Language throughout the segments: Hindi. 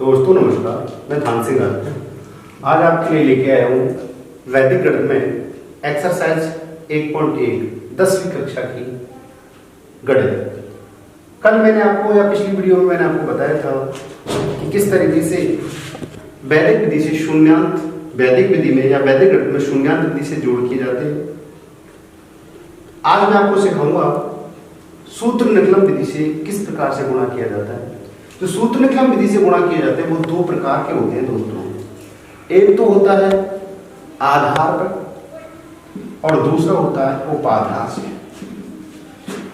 दोस्तों नमस्कार, मैं धान सिंह आज आपके लिए लेके आया हूँ वैदिक गणित में एक्सरसाइज 1.1 10वीं कक्षा की गणित। कल मैंने आपको या पिछली वीडियो में मैंने आपको बताया था कि किस तरीके से वैदिक विधि से शून्यांत वैदिक विधि में या वैदिक गणित में शून्यांत विधि से जोड़ किए जाते हैं। आज मैं आपको सिखाऊंगा सूत्र निकलन विधि से किस प्रकार से गुणा किया जाता है। जो सूत्र निकलन विधि से गुणा किए जाते हैं वो दो प्रकार के होते हैं दोस्तों। एक तो होता है आधार पर और दूसरा होता है उपाधार से।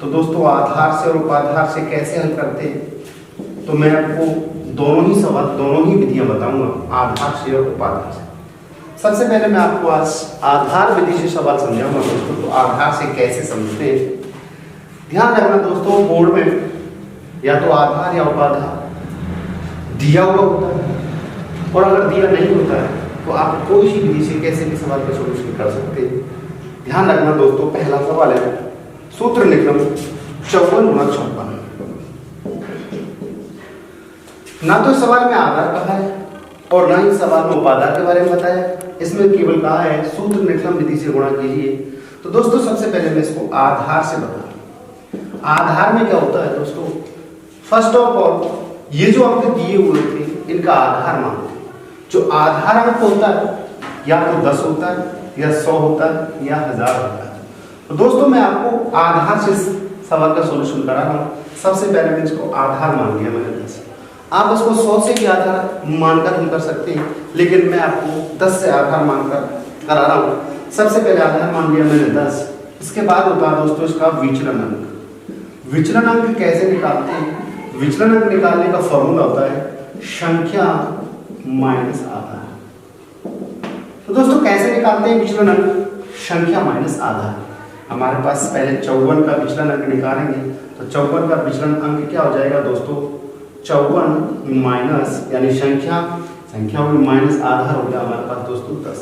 तो दोस्तों आधार से और उपाधार से कैसे हल करते हैं तो मैं आपको दोनों ही विधियां बताऊंगा, आधार से और उपाधार से। सबसे पहले मैं आपको आज आधार विधि से सवाल समझाऊंगा दोस्तों। तो आधार से कैसे समझते हैं, ध्यान रखना दोस्तों, बोर्ड में या तो आधार या उपाधार दिया हुआ होता है और अगर दिया नहीं होता है तो आप कोई सी विधि से कैसे भी सवाल का सॉल्यूशन कर सकते हैं। ध्यान रखना दोस्तों, पहला सवाल है सूत्र निकलन 54 गुणा 56। ना तो सवाल में आधार कहा है और ना ही सवाल में उपाधार के बारे में बताया। इसमें केवल कहा है सूत्र निकलन विधि से गुणा कीजिए। तो दोस्तों सबसे पहले मैं इसको आधार से बताऊं। आधार में क्या होता है दोस्तों, फर्स्ट ऑफ ऑल ये जो आपके दिए हुए थे इनका आधार मानते हैं। जो आधार अंक होता है या तो 10 होता है या 100 होता है या 1000 होता है। तो दोस्तों मैं आपको आधार से सवाल का सॉल्यूशन करा रहा हूँ। सबसे पहले मैं इसको आधार मान लिया मैंने 10। आप इसको 100 से भी आधार मानकर हम कर सकते हैं, लेकिन मैं आपको 10 से आधार मानकर करा रहा हूँ। सबसे पहले आधार मान लिया मैंने 10। इसके बाद होता है दोस्तों इसका विचलन अंक। विचलन अंक कैसे निकालते हैं? विचलन अंक निकालने का फॉर्मूला होता है संख्या माइनस आधार। तो दोस्तों कैसे निकालते हैं विचलन अंक? संख्या माइनस आधार। हमारे पास पहले 54 का विचलन अंक निकालेंगे तो 54 का विचलन अंक क्या हो जाएगा दोस्तों? 54 माइनस यानी संख्या में माइनस आधार हो गया हमारे पास दोस्तों 10।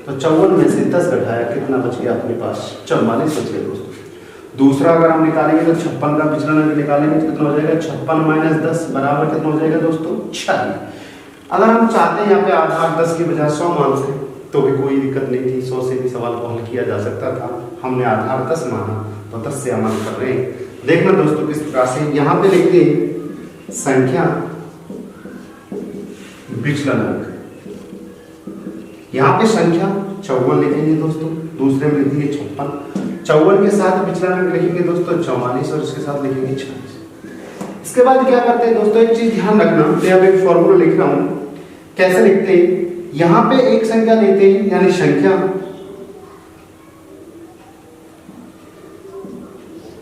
तो 54 में से 10 घटाया, कितना बच गया अपने पास? 44 बच गया दोस्तों। दूसरा अगर हम निकालेंगे तो 56 का विचलन अंक निकालेंगे तो कितना हो जाएगा? 56 माइनस 10 बराबर कितना हो जाएगा दोस्तों? 46। अगर हम चाहते हैं यहाँ पे आधार 10 की बजाय 100 मानते तो भी कोई दिक्कत नहीं थी, 100 से भी सवाल को हल किया जा सकता था। हमने आधार 10 माना तो 10 से हम हल कर रहे हैं। देखना दोस्तों किस प्रकार से यहाँ पे लिखते हैं संख्या विचलन अंक। यहाँ पे संख्या 54 लिखेंगे दोस्तों, दूसरे में लिखेंगे 56। 54 के साथ विचलन अंक लिखेंगे दोस्तों 44 और इसके साथ लिखेंगे 46। इसके बाद क्या करते हैं दोस्तों, एक चीज ध्यान रखना, मैं अब एक फॉर्मूला लिख रहा हूं। कैसे लिखते हैं? यहां पे एक संख्या लेते हैं यानी संख्या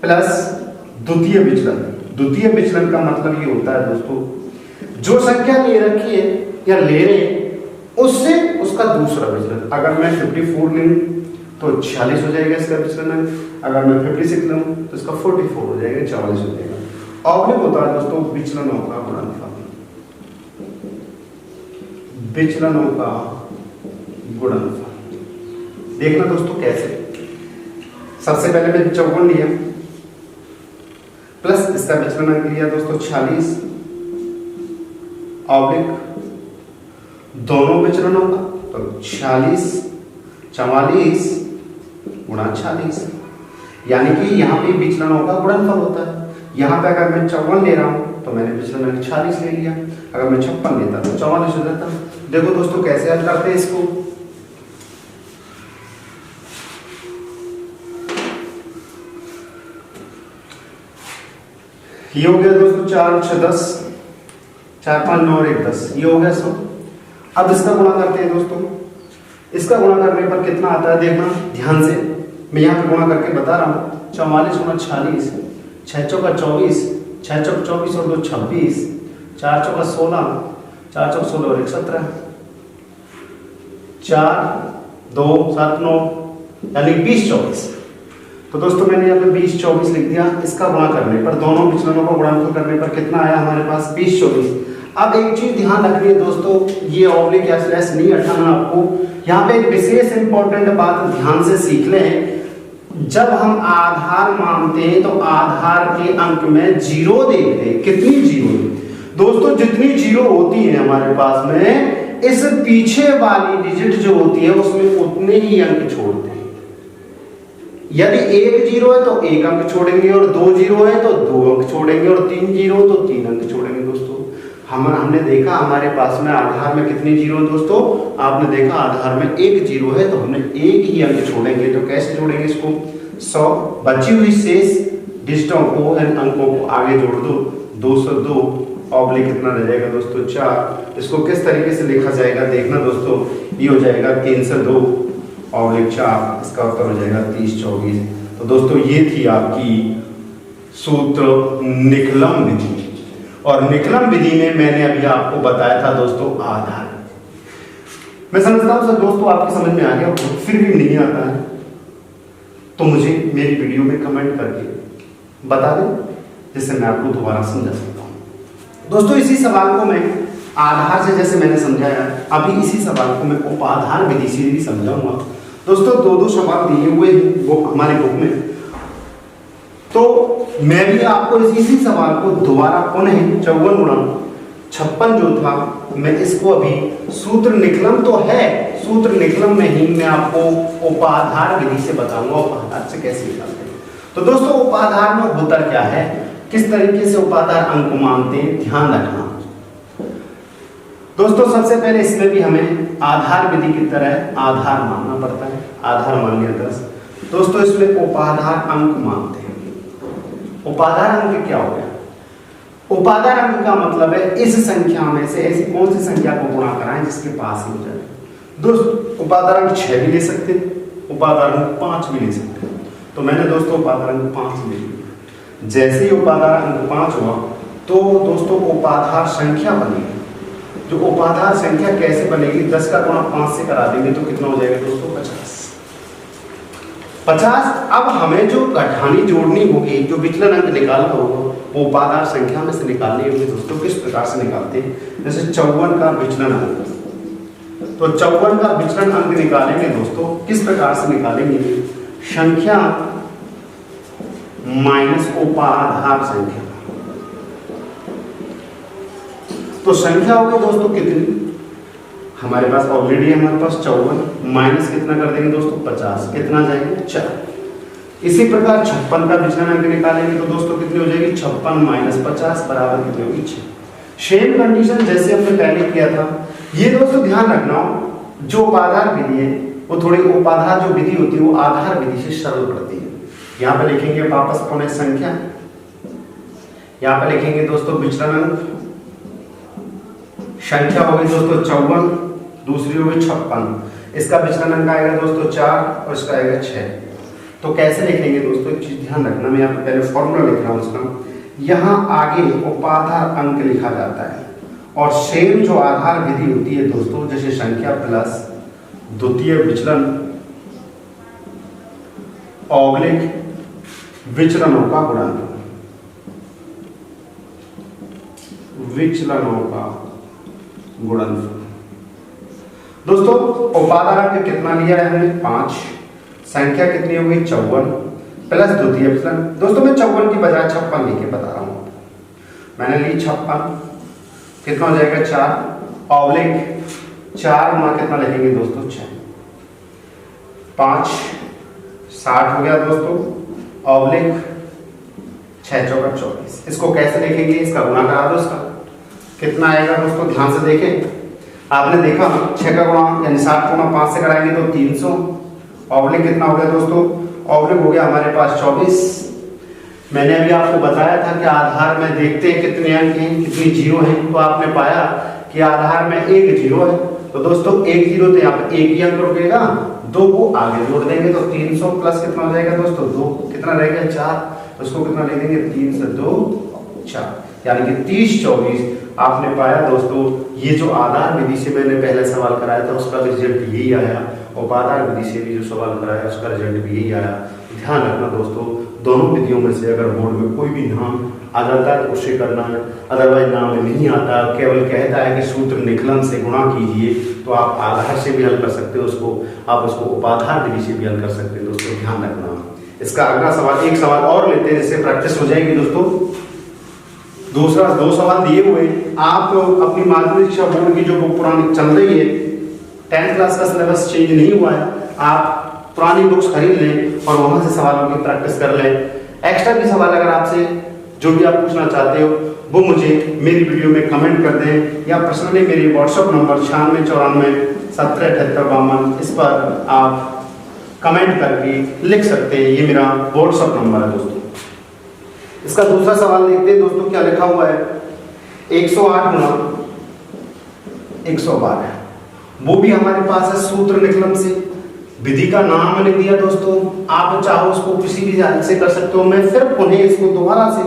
प्लस द्वितीय विचलन। द्वितीय विचलन का मतलब ये होता है दोस्तों जो संख्या ले रखी है या ले रहे उससे उसका दूसरा विचलन। अगर मैं 54 लूं तो 46 हो जाएगा इसका विचलन अंक। अगर मैं 56 लूं तो इसका 44 हो जाएगा, 44 हो जाएगा। ऑब्लिक होता है दोस्तों विचलनों का गुणनफल। विचलनों का गुणनफल देखना दोस्तों कैसे। सबसे पहले मैंने 54 लिया प्लस इसका विचलन अंक लिया दोस्तों 46 ऑब्लिक दोनों विचलनों का, तो 44 गुणा 46 यानी कि यहाँ पे विचलनों का गुणनफल होता है। यहाँ पे अगर मैं 54 ले रहा हूँ तो मैंने विचलन अंक 46 ले लिया। अगर मैं 56 लेता तो 44 हो जाता। देखो दोस्तों कैसे हल करते हैं इसको। ये हो गया दोस्तों 4 6 10, 4 5 9 और 1 10, ये हो गया 100। अब इसका गुणा करते हैं दोस्तों। इसका गुणा करने पर कितना आता है देखना ध्यान से, मैं यहाँ पे गुणा करके बता रहा हूँ। 44 गुणा 46, 6 चौका 24, 6 चौक 24 और 2 26, 4 चौका 16, 4 चौक 16 और 1 17, 4 2 7 9 यानी 20 24। तो दोस्तों मैंने यहाँ पे 20 24 लिख दिया। इसका गुणा करने पर दोनों विचलनों को गुणनफल करने पर कितना आया हमारे पास? 20 24। अब एक चीज ध्यान रखनी है दोस्तों, ये ऑब्लिक या स्लैश नहीं हटाना आपको। यहाँ पे एक विशेष इंपॉर्टेंट बात ध्यान से सीख लें। जब हम आधार मानते हैं तो आधार के अंक में जीरो देखते हैं। कितनी जीरो? दोस्तों जितनी जीरो होती है हमारे पास में, इस पीछे वाली डिजिट जो होती है उसमें उतने ही अंक छोड़ते हैं। यदि एक जीरो है तो एक अंक छोड़ेंगे, और दो जीरो है तो दो अंक छोड़ेंगे, और तीन जीरो तो तीन अंक छोड़ेंगे। दोस्तों हमने देखा हमारे पास में आधार में कितनी जीरो है दोस्तों, आपने देखा आधार में एक जीरो है तो हमने एक ही अंक छोड़ेंगे। तो कैसे जोड़ेंगे इसको, 100 बची हुई शेष डिजिटों को अंकों को आगे जोड़ दो, 202 ऑब्लिक कितना रह जाएगा दोस्तों 4। इसको किस तरीके से लिखा जाएगा देखना दोस्तों, ये हो जाएगा 302 ऑब्लिक 4, इसका उत्तर हो जाएगा 3024। तो दोस्तों ये थी आपकी सूत्र निकलम विधि, और निकलम विधि में मैंने अभी आपको बताया था दोस्तों आधार। मैं समझता हूं सर दोस्तों आपकी समझ में आ गया, फिर भी नहीं आता है तो मुझे मेरी वीडियो में कमेंट करके बता दें, जिससे मैं आपको दोबारा समझा सकता हूं। दोस्तों इसी सवाल को मैं आधार से जैसे मैंने समझाया, अभी इसी सवाल को मैं उपाधार विधि से भी समझाऊंगा। दोस्तों दो सवाल दिए हुए हैं वो हमारे बुक में, तो मैं भी आपको इसी सवाल को दोबारा पुनः 54 गुणा 56 जो था, मैं इसको अभी सूत्र निकलम तो है, सूत्र निकलम में ही मैं आपको उपाधार विधि से बताऊंगा उपाधार से कैसे निकालते हैं। तो दोस्तों उपाधार में होता क्या है, किस तरीके से उपाधार अंक मानते हैं, ध्यान रखना दोस्तों। सबसे पहले इसमें भी हमें आधार विधि की तरह आधार मानना पड़ता है, आधार मान लिया 10। दोस्तों इसमें उपाधार अंक मानते हैं। उपाधार अंक क्या हो गया, उपाधार अंक का मतलब है इस संख्या में से ऐसी कौन सी संख्या को गुणा कराएं जिसके पास ही हो जाए। दोस्तों उपाधार अंक 6 भी ले सकते हैं, उपाधार अंक 5 भी ले सकते हैं। तो मैंने दोस्तों उपाधार अंक 5 ले लिया। जैसे ही उपाधार अंक 5 हुआ तो दोस्तों उपाधार संख्या बनेगी। जो उपाधार संख्या कैसे बनेगी, 10 का गुणा 5 से करा देंगे तो कितना हो जाएगा दोस्तों 50। अब हमें जो घटानी जोड़नी होगी, जो विचलन अंक निकालना होगा, वो उपाधार संख्या में से निकालनी होगी। दोस्तों किस प्रकार से निकालते हैं, जैसे 54 का विचलन अंक, तो 54 का विचलन अंक निकालेंगे दोस्तों किस प्रकार से निकालेंगे, संख्या माइनस उपाधार संख्या। तो संख्या होगी दोस्तों कितनी, हमारे पास ऑलरेडी हमारे पास 54 माइनस कितना कर देंगे दोस्तों 50, कितना जाएगा 4। इसी प्रकार 56 का विचलन अंक निकालेंगे तो दोस्तों कितनी हो जाएगी 56 माइनस 50 बराबर कितनी होगी 6। सेम कंडीशन जैसे हमने पहले किया था। ये दोस्तों ध्यान रखना, जो उपाधार विधि है वो थोड़ी उपाधार जो विधि होती है वो आधार विधि से सरल पड़ती है। यहाँ पे लिखेंगे वापस पुनः संख्या, यहाँ पे लिखेंगे दोस्तों विचलन अंक, संख्या होगी दोस्तों 54, दूसरी होगी 56, इसका विचलन अंक आएगा दोस्तों 4 और इसका आएगा 6। तो कैसे लिखेंगे दोस्तों, एक चीज ध्यान रखना, मैं यहाँ पे पहले फॉर्मूला लिख रहा हूँ उसका। यहाँ आगे उपाधार अंक लिखा जाता है, और सेम जो आधार विधि होती है दोस्तों, जैसे संख्या प्लस द्वितीय विचलन ऑब्लिक विचलनों का गुणनफल, विचलनों का गुणनफल। दोस्तों उपाधार अंक कितना लिया है हमने 5, संख्या कितनी होगी 54 प्लस द्वितीय विचलन। दोस्तों मैं 54 की बजाय 56 लिखे बता रहा हूँ, मैंने ली 56, कितना हो जाएगा 4 ऑब्लिक 4 गुणा कितना लिखेंगे दोस्तों 6, 5 60 हो गया दोस्तों ऑब्लिक 6 चौका 24। इसको कैसे लिखेंगे, इसका गुणा करा दो, इसका कितना आएगा दोस्तों, ध्यान से देखें। आपने देखा 6 का गुणा यानी 60 गुणा 5 से कराएंगे तो 300 ऑब्लिक कितना हो गया दोस्तों, ऑब्लिक हो गया हमारे पास 24। मैंने अभी आपको बताया था कि आधार में देखते हैं कितने अंक हैं, कितनी जीरो हैं, तो आपने पाया कि आधार में एक जीरो है। तो दोस्तों एक जीरो तो यहाँ पे एक ही अंक रुकेगा, 2 को आगे जोड़ देंगे तो 300 प्लस कितना हो जाएगा दोस्तों 2, कितना रहेगा 4, उसको कितना लिख देंगे 3 से 2 4, यानी कि 30 24। आपने पाया दोस्तों ये जो आधार विधि से मैंने पहले सवाल कराया था उसका रिजल्ट यही आया, उपाधार विधि से भी जो सवाल कराया उसका रिजल्ट भी यही आया। ध्यान रखना दोस्तों, दोनों विधियों में से अगर बोर्ड में कोई भी नाम आ जाता है तो उसे करना है, अदरवाइज नाम में नहीं आता, केवल कहता है कि सूत्र निकलन से गुणा कीजिए, तो आप आधार से भी हल कर सकते हो उसको, आप उसको उपाधार विधि से भी हल कर सकते हो। दोस्तों ध्यान रखना। इसका अगला सवाल, एक सवाल और लेते हैं जिससे प्रैक्टिस हो जाएगी दोस्तों। दूसरा 2 सवाल दिए हुए, आप अपनी माध्यमिक शिक्षा बोर्ड की जो बुक पुरानी चल रही है, 10th क्लास का सिलेबस चेंज नहीं हुआ है, आप पुरानी बुक्स खरीद लें और वहां से सवालों की प्रैक्टिस कर लें। एक्स्ट्रा भी सवाल अगर आपसे जो भी आप पूछना चाहते हो वो मुझे मेरी वीडियो में कमेंट कर दें, या पर्सनली मेरे व्हाट्सएप नंबर 9694 इस पर आप कमेंट करके लिख सकते हैं। ये मेरा व्हाट्सएप नंबर है दोस्तों। इसका दूसरा सवाल देखते हैं दोस्तों, क्या लिखा हुआ है। 108 गुना 112, वो भी हमारे पास है सूत्र निकलम से। विधि का नाम मैंने दिया दोस्तों, आप चाहो उसको किसी भी हाल से कर सकते हो। मैं सिर्फ उन्हें इसको दोबारा से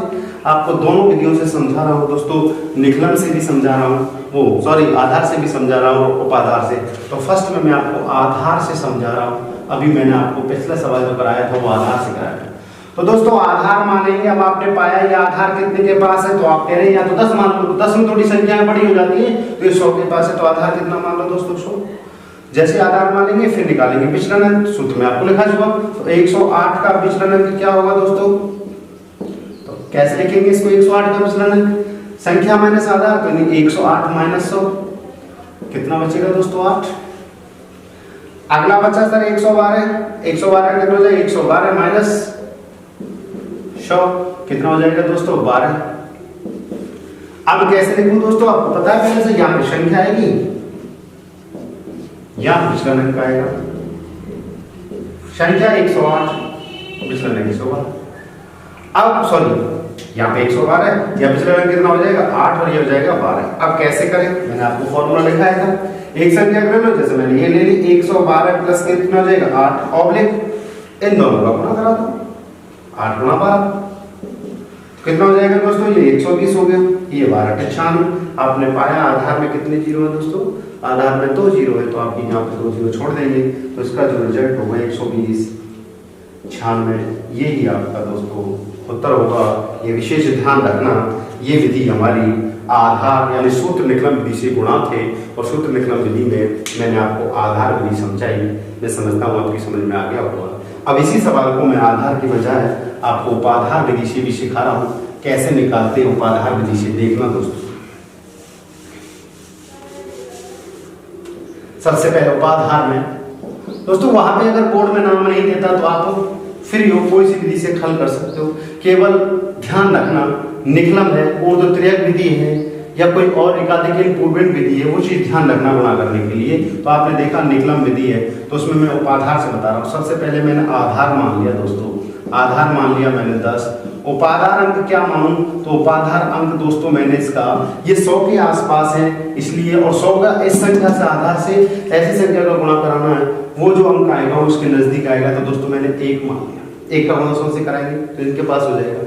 आपको दोनों विधियों से समझा रहा हूँ दोस्तों, निकलम से भी समझा रहा हूँ, वो सॉरी आधार से भी समझा रहा हूँ, उपाधार से। तो फर्स्ट में मैं आपको आधार से समझा रहा हूँ। अभी मैंने आपको पिछला सवाल जो कराया था वो आधार से कराया था। तो दोस्तों आधार मानेंगे। अब आपने पाया ये आधार कितने के पास है, तो आप कह रहे हैं या तो 10 मान लो, तो 10 में थोड़ी संख्याएं बड़ी हो जाती है, तो ये 100 के पास है, तो आधार कितना मान लो दोस्तों 100। जैसे आधार मानेंगे फिर निकालेंगे विचलन अंक, सूत्र में आपको लिखा जवाब। तो 108 का विचलन अंक क्या होगा दोस्तों, तो कैसे लिखेंगे इसको 108 का विचलन अंक, संख्या माइनस आधार, तो 108 माइनस 100 कितना बचेगा दोस्तों 8। अगला बचा सर 112, 112 कितना हो जाएगा 112 माइनस 100 कितना हो जाएगा दोस्तों 12। अब कैसे लिखूं दोस्तों, आपको पता है पहले से, यहाँ पे संख्या आएगी, यहाँ विचलन अंक आएगा, संख्या 108 विचलन अंक 112। अब सॉरी यहाँ पे 112 है, या विचलन अंक कितना हो जाएगा 8 और ये हो जाएगा 12। अब कैसे करें, मैंने आपको फॉर्मूला लिखा है था, एक संख्या कर लो, जैसे मैंने ये ले ली 112 प्लस कितना हो जाएगा 8 ऑब्लिक इन दोनों का गुणा करा दो, 8 गुणा 12 कितना हो जाएगा दोस्तों, ये 120 हो गया, ये 12 96। आपने पाया आधार में कितने जीरो है दोस्तों, आधार में 2 जीरो है, तो आप यहाँ पे 2 जीरो छोड़ देंगे, तो इसका जो रिजल्ट होगा 120 96, यही आपका दोस्तों उत्तर होगा। ये विशेष ध्यान रखना, ये विधि हमारी आधार यानी सूत्र निकलम विधि से गुणा थे, और सूत्र निकलम विधि में मैंने आपको आधार विधि समझाई। मैं समझता हूँ आपकी समझ में आ गया होगा। अब इसी सवाल को मैं आधार की बजाय आपको उपाधार विधि से भी सिखा रहा हूँ, कैसे निकालते हैं उपाधार विधि से, देखना दोस्तों। सबसे पहले उपाधार में दोस्तों, वहां पे अगर बोर्ड में नाम नहीं देता तो आप फ्री हो, कोई सी विधि से हल कर सकते हो। केवल ध्यान रखना निकलम है, ऊर्ध्वतिर्यक विधि है, या कोई और एकाधिक इम्प्रूवमेंट विधि है, वो चीज ध्यान रखना गुणा करने के लिए। तो आपने देखा निकलम विधि है, तो उसमें मैं उपाधार से बता रहा हूँ। सबसे पहले मैंने आधार मान लिया दोस्तों, आधार मान लिया मैंने 10। उपाधार अंक क्या मानूं, तो उपाधार अंक दोस्तों मैंने इसका ये 100 के आसपास है इसलिए, और 100 का इस संख्या से आधार से ऐसी संख्या का गुणा कराना है, वो जो अंक आएगा उसके नजदीक आएगा, तो दोस्तों मैंने 1 मान लिया। 1 का गुणा 100 से कराएंगे तो इनके पास हो जाएगा।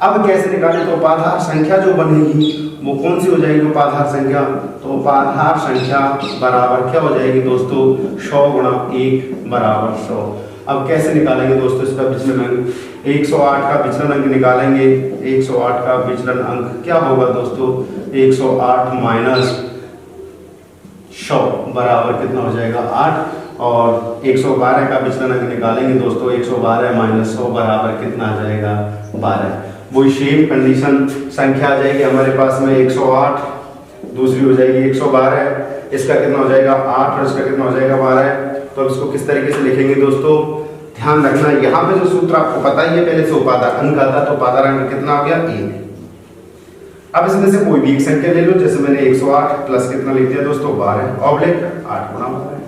अब कैसे निकालें, तो उपाधार संख्या जो बनेगी वो कौन सी हो जाएगी उपाधार संख्या, तो उपाधार संख्या बराबर क्या हो जाएगी दोस्तों 100 गुणा 1 बराबर 100। अब कैसे निकालेंगे दोस्तों इसका विचलन अंक, 108 का विचलन अंक निकालेंगे। 108 का विचलन अंक क्या होगा दोस्तों, 108 माइनस 100 बराबर कितना हो जाएगा 8, और 112 का विचलन अंक निकालेंगे दोस्तों, 112 माइनस 100 बराबर कितना आ जाएगा 12। वही सेम कंडीशन संख्या आ जाएगी हमारे पास में 108, दूसरी हो जाएगी 112, इसका कितना हो जाएगा 8 और इसका कितना हो जाएगा 12। तो इसको किस तरीके से लिखेंगे दोस्तों, ध्यान रखना यहाँ पे जो सूत्र आपको पता ही है पहले से, उपाधार अंक आता, तो उपाधार अंक कितना हो गया 1। अब इसमें से कोई भी एक संख्या ले लो, जैसे मैंने 108 प्लस कितना लिख दिया दोस्तों 12 ऑब्लिक 8 गुणा 12।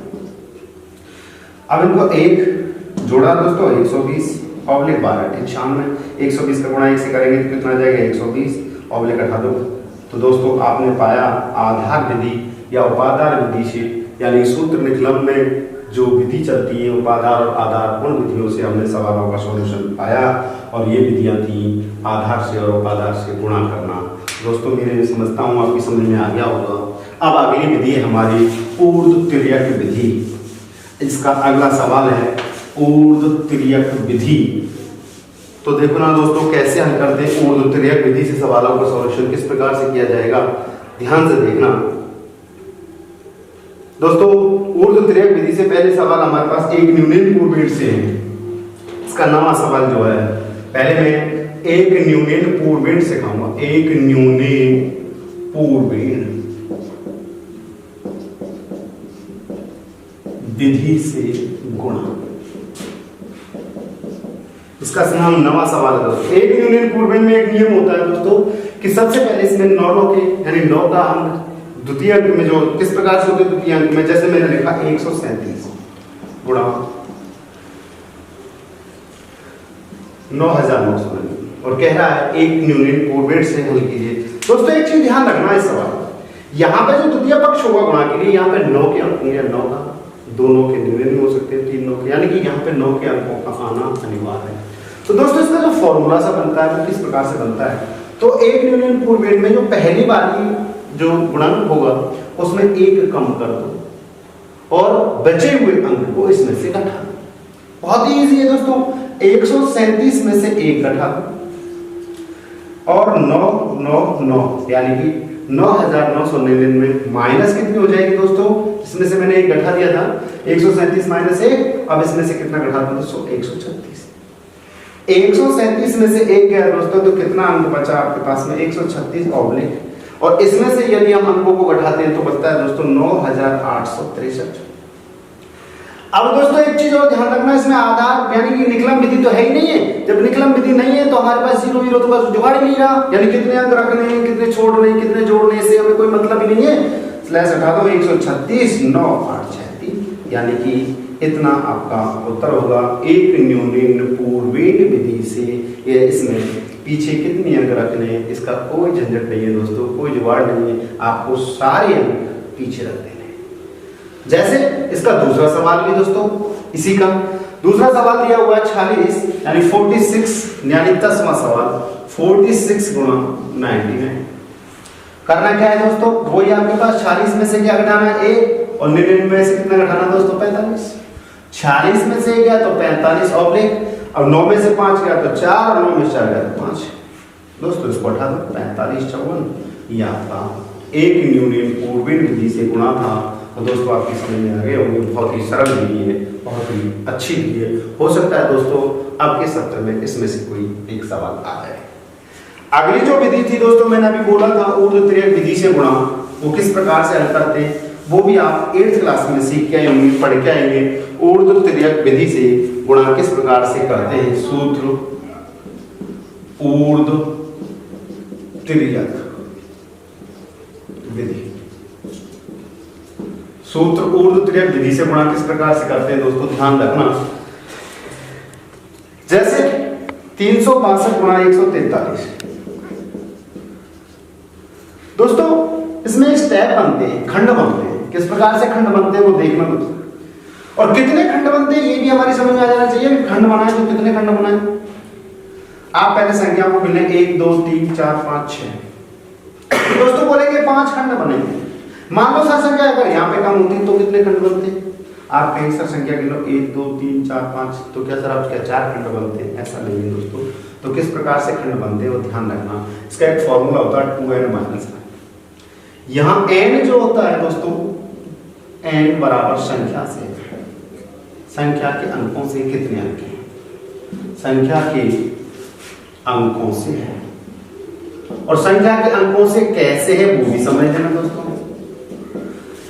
अब इनको 1 जोड़ा दोस्तों 120 ऑब्लिक 12 96, 120 का गुणा 1 से करेंगे तो कितना आ जाएगा 120 ऑब्लिक 8 दो। तो दोस्तों आपने पाया आधार विधि या उपाधार विधि से, यानी सूत्र निकलम में जो विधि चलती है उपाधार और आधार, उन विधियों से हमने सवालों का सॉल्यूशन पाया, और ये विधियां थी आधार से और उपाधार से गुणा करना। दोस्तों मेरे समझता हूँ आपकी समझ में आ गया होगा। अब अगली विधि है हमारी ऊर्ध्वतिर्यक विधि। इसका अगला सवाल है ऊर्ध्वतिर्यक विधि। तो देखो ना दोस्तों कैसे हल करते हैं ऊर्ध्वतिर्यक विधि से सवालों का सॉल्यूशन किस प्रकार से किया जाएगा, ध्यान से देखना दोस्तों। ऊर्ध्वतिर्यक विधि से पहले सवाल हमारे पास एक न्यूनतम पूर्वेट से है। इसका नवा सवाल जो है, पहले मैं एक न्यूनेन पूर्वेण सिखाऊंगा, एक न्यूनेन पूर्वेण विधि से गुणा। इसका नाम नवा सवाल है दोस्तों। एक यूनियन पूर्वेण में एक नियम होता है दोस्तों कि सबसे पहले इसमें 9 के यानी 9 का अंक द्वितीय अंक में जो किस प्रकार से होते द्वितीय अंक में, जैसे मैंने लिखा 137 गुणा 9999 और कह रहा है एक यूनियन पूर्वेण से हल कीजिए। दोस्तों एक चीज ध्यान रखना है इस सवाल, यहाँ पे जो द्वितीय पक्ष होगा गुणा के लिए यहाँ पे 9 के अंक होंगे, 9 का 2 9 के न्यूनतम हो सकते हैं, 3 9 के, यानी कि यहाँ पे 9 के अंकों का आना अनिवार्य है। तो दोस्तों इसका जो फॉर्मूला सा बनता है वो किस प्रकार से बनता है, तो एक यूनियन पूर्वेण में जो पहली वाली जो गुणक होगा उसमें एक कम कर दो और बचे हुए अंक को इसमें से घटा दो। बहुत ही इजी है दोस्तों, 137 में से एक घटा दो और 999 यानी कि 9999 माइनस कितनी हो जाएगी दोस्तों, इसमें से मैंने एक घटा दिया था 137 माइनस 1, अब इसमें से कितना घटा दूं दोस्तों 136। 137 में से एक गया दोस्तों तो कितना अंक बचा आपके पास में 136 ऑब्लिक, और इसमें से यदि हम अंकों को घटाते हैं तो बचता है दोस्तों 9863। अब दोस्तों एक चीज और ध्यान रखना, इसमें आधार यानी कि निकलम विधि तो है ही नहीं है। जब निकलम विधि नहीं है तो हमारे पास 0 0 तो बस जुगाड़ ही नहीं रहा, यानी कितने अंक रखने हैं कितने छोड़ने कितने जोड़ने से हमें कोई मतलब ही नहीं है। स्लैश हटा दो 136 9836 यानी कि इतना आपका उत्तर होगा एक न्यूनतम पूर्वेण विधि से। ये इसमें पीछे कितने अंक रखने हैं इसका कोई झंझट नहीं है दोस्तों, कोई जुगाड़ नहीं है, आपको सारे अंक पीछे रख देने। जैसे इसका दूसरा सवाल भी दोस्तों इसी का दूसरा सवाल दिया हुआ है 46 यानी 46 यानी 10वां सवाल 46 गुणा 99। करना क्या है दोस्तों, वही आपके पास 46 में से क्या घटाना है 1 और 99 में से कितना घटाना दोस्तों 45। 46 में से गया तो 45 ऑब्लिक, अब 9 में से 5 गया तो 4 और 9 में से 4 गया तो 5। दोस्तों इसको हटा दो 45 54 ये आपका एक यूनियन पूर्वेण विधि से गुणा था। तो दोस्तों आपकी समझ में आ गए होंगे, बहुत ही सरल विधि है, बहुत ही अच्छी विधि है। हो सकता है दोस्तों आपके सत्र में इसमें से कोई एक सवाल आ जाए। अगली जो विधि थी दोस्तों मैंने अभी बोला था ऊर्ध्वतिर्यक विधि से गुणा, वो किस प्रकार से हल करते हैं वो भी आप 8th क्लास में सीख के आएंगे, पढ़ के आएंगे। ऊर्ध्वतिर्यक विधि से गुणा किस प्रकार से करते हैं, सूत्र ऊर्ध्वतिर्यक विधि, सूत्र ऊर्ध्वतिर्यक विधि से गुणा किस प्रकार से करते हैं दोस्तों ध्यान रखना। जैसे 362 गुणा 143 दोस्तों इसमें एक स्टेप बनते हैं, खंड बनते हैं। किस प्रकार से खंड बनते हैं वो देखना दोस्तों, और कितने खंड बनते हैं ये भी हमारी समझ में आ जाना चाहिए कि खंड बनाए तो कितने खंड बनाए। आप पहले संख्या को गिने 1 2 3 4 5 6 दोस्तों बोलेंगे 5 खंड बनेंगे। मान लो सर संख्या अगर यहाँ पे कम होती तो कितने खंड बनते हैं, आप कहेंगे सर संख्या गिनो 1 2 3 4 5 तो क्या सर आप क्या 4 खंड बनते हैं, ऐसा नहीं है दोस्तों। तो किस प्रकार से खंड बनते हैं वो ध्यान रखना। इसका एक फॉर्मूला होता है 2n - 1। यहाँ n जो होता है दोस्तों n बराबर संख्या से, संख्या के अंकों से कितने अंक हैं, संख्या के अंकों से है, और संख्या के अंकों से कैसे है वो भी समझ लेना दोस्तों।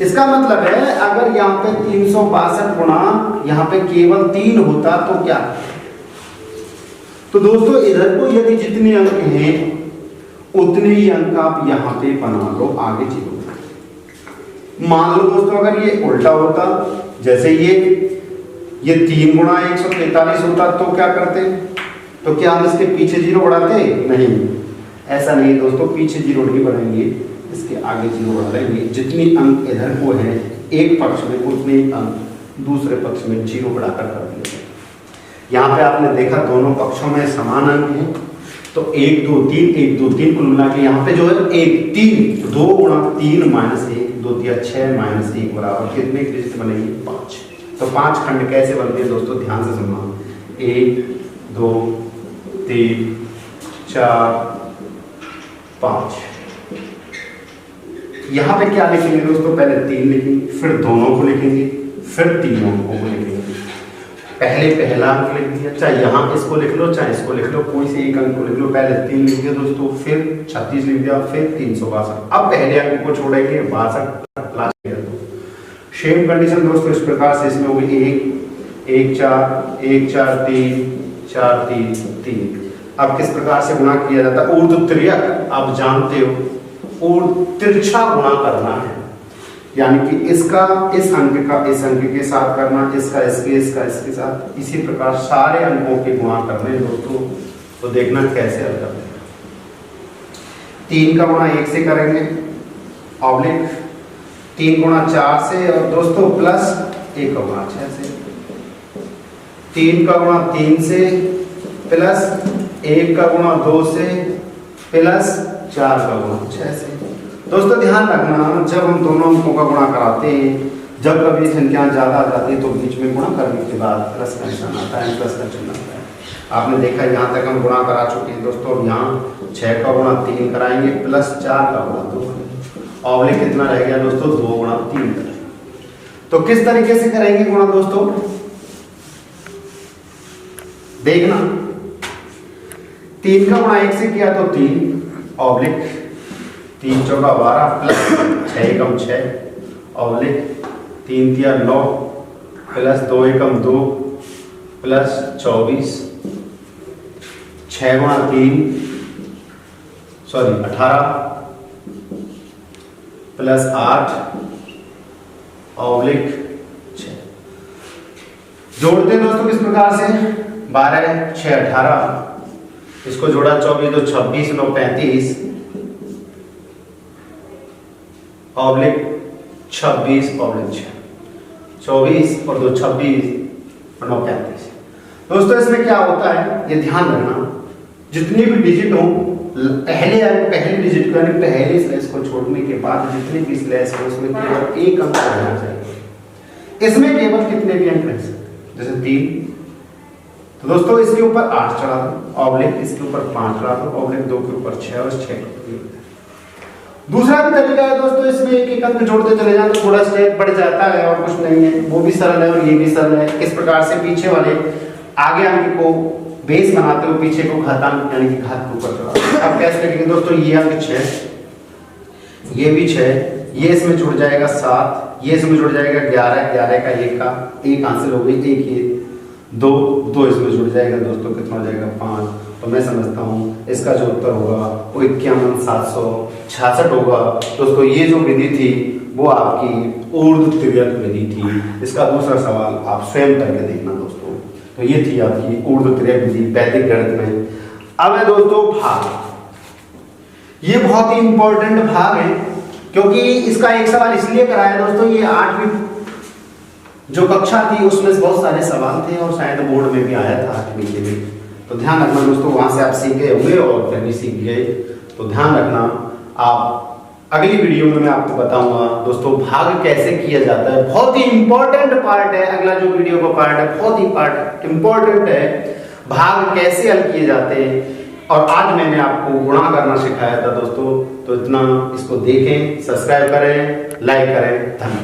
इसका मतलब है अगर यहाँ पे 362 गुणा यहाँ पे केवल 3 होता तो क्या, तो दोस्तों इधर को यदि जितने अंक हैं उतने ही अंक आप यहाँ पे बना लो आगे 0। मान लो दोस्तों अगर ये उल्टा होता, जैसे ये 3 गुणा 143 होता तो क्या करते, तो क्या हम इसके पीछे 0 बढ़ाते, नहीं ऐसा नहीं दोस्तों, पीछे 0 नहीं बढ़ाएंगे, इसके आगे 0 बढ़ाएंगे। जितनी अंक इधर को है एक पक्ष में उतने ही अंक दूसरे पक्ष में 0 बढ़ाकर कर दिए। यहाँ पे आपने देखा दोनों पक्षों में समान अंक हैं तो 1 2 3 1 2 3 कुल मिला के यहाँ पे जो है 1 3 2 गुणा 3 माइनस 1 2 3 6 माइनस 1 बराबर कितने डिजिट बनेगी 5। तो 5 खंड कैसे बनते हैं दोस्तों ध्यान से सुनना, 1 2 3 4 5। यहाँ पे क्या लिखेंगे दोस्तों, पहले 3 लिखेंगे, फिर दोनों को लिखेंगे, फिर तीनों को लिखेंगे। पहले पहला अंक लिख दिया, चाहे यहाँ इसको लिख लो चाहे इसको लिख लो, कोई से एक अंक को लिख लो। पहले 3 लिख दिया दोस्तों, फिर 36 लिख दिया, फिर 362। अब पहले अंक को छोड़ेंगे 62 सेम कंडीशन दोस्तों इस प्रकार से इसमें होगी 1 1 4 1 4 3 4 3 3। अब किस प्रकार से गुणा किया जाता है? ऊर्ध्व तिर्यक आप जानते हो, ऊर्ध्व तिरछा गुणा करना है, यानी कि इसका इस अंक का इस अंक के साथ करना, इसका इसके साथ, इसी प्रकार सारे अंकों के गुणा करने दोस्तों। तो देखना कैसे हल करते हैं। 3 का गुणा 1 से करेंगे, ऑब्लिक 3 गुणा 4 से, और दोस्तों प्लस 1 का गुणा 6 से, 3 का गुणा 3 से, प्लस 1 का गुणा 2 से, प्लस 4 का गुणा 6 से। दोस्तों ध्यान रखना, जब हम दोनों अंकों का गुणा कराते हैं, जब कभी संख्या ज्यादा आ जाती है तो बीच में गुणा करने के बाद प्लस का निशान आता है, प्लस का चिन्ह आता है। आपने देखा यहाँ तक हम गुणा करा चुके हैं दोस्तों। अब यहाँ 6 का गुणा 3 कराएंगे, प्लस 4 का गुणा 2, ऑब्लिक कितना रह गया दोस्तों? 2 गुणा 3 करेंगे। तो किस तरीके से करेंगे गुणा दोस्तों? देखना, 3 का गुणा 1 से किया तो 3, ऑब्लिक 3 चौका 12, प्लस 6 एकम 6, ऑब्लिक 3 तिया 9, प्लस 2 एकम 2, प्लस 24, 6 गुणा 3 18, प्लस 8, ऑब्लिक 6। जोड़ते हैं दोस्तों किस प्रकार से? 12 6 18, इसको जोड़ा 24 तो 26 9 35, ऑब्लिक 26 ऑब्लिक 6, 24 और 2 26 और 9 35। दोस्तों इसमें क्या होता है ये ध्यान रखना, जितनी भी डिजिट हो पहले डिजिट को यानी पहले स्लैश को छोड़ने के बाद जितने भी स्लैश हो उसमें केवल एक अंक रहना चाहिए। इसमें केवल कितने भी अंक रह सकते, जैसे 3, तो दोस्तों इसके ऊपर 8 चढ़ा दो, ऑब्लिक इसके ऊपर 5 चढ़ा दो, ऑब्लिक 2 के ऊपर 6 और 6 दूसरा भी तरीका है दोस्तों, इसमें एक एक अंक जोड़ते चले जाए तो थोड़ा स्टेप बढ़ जाता है और कुछ नहीं है, वो भी सरल है और ये भी सरल है। किस प्रकार से? पीछे वाले आगे अंक को बेस बनाते हो, पीछे को घातांक यानी कि घात के ऊपर चढ़ा। अब कैसे लिखेंगे दोस्तों? ये अंक 6, ये भी 6, ये इसमें जुड़ जाएगा 7, ये इसमें जुड़ जाएगा 11, 11 का 1 का 1 हासिल हो गई, 1 ये 2 इसमें जुड़ जाएगा दोस्तों, कितना हो जाएगा 5। तो मैं समझता हूँ इसका जो उत्तर होगा वो 51,766 होगा। दोस्तों ये जो विधि थी वो आपकी ऊर्ध्व तिर्यक विधि थी। इसका दूसरा सवाल आप स्वयं करके देखना दोस्तों। तो ये थी आपकी ऊर्ध्व तिर्यक विधि वैदिक गणित में। अब है दोस्तों भाग, ये बहुत ही इंपॉर्टेंट भाग है क्योंकि इसका एक सवाल इसलिए कराया दोस्तों, ये 8वीं जो कक्षा थी उसमें बहुत सारे सवाल थे और शायद बोर्ड में भी आया था 8वीं के भी। तो ध्यान रखना दोस्तों, वहां से आप सीख गए होंगे और फिर भी सीख गए, तो ध्यान रखना। आप अगली वीडियो में मैं आपको बताऊंगा दोस्तों भाग कैसे किया जाता है, बहुत ही इंपॉर्टेंट पार्ट है। अगला जो वीडियो का पार्ट है बहुत ही पार्ट इंपॉर्टेंट है, भाग कैसे हल किए जाते हैं। और आज मैंने आपको गुणा करना सिखाया था दोस्तों, तो इतना इसको देखें, सब्सक्राइब करें, लाइक करें, धन्यवाद।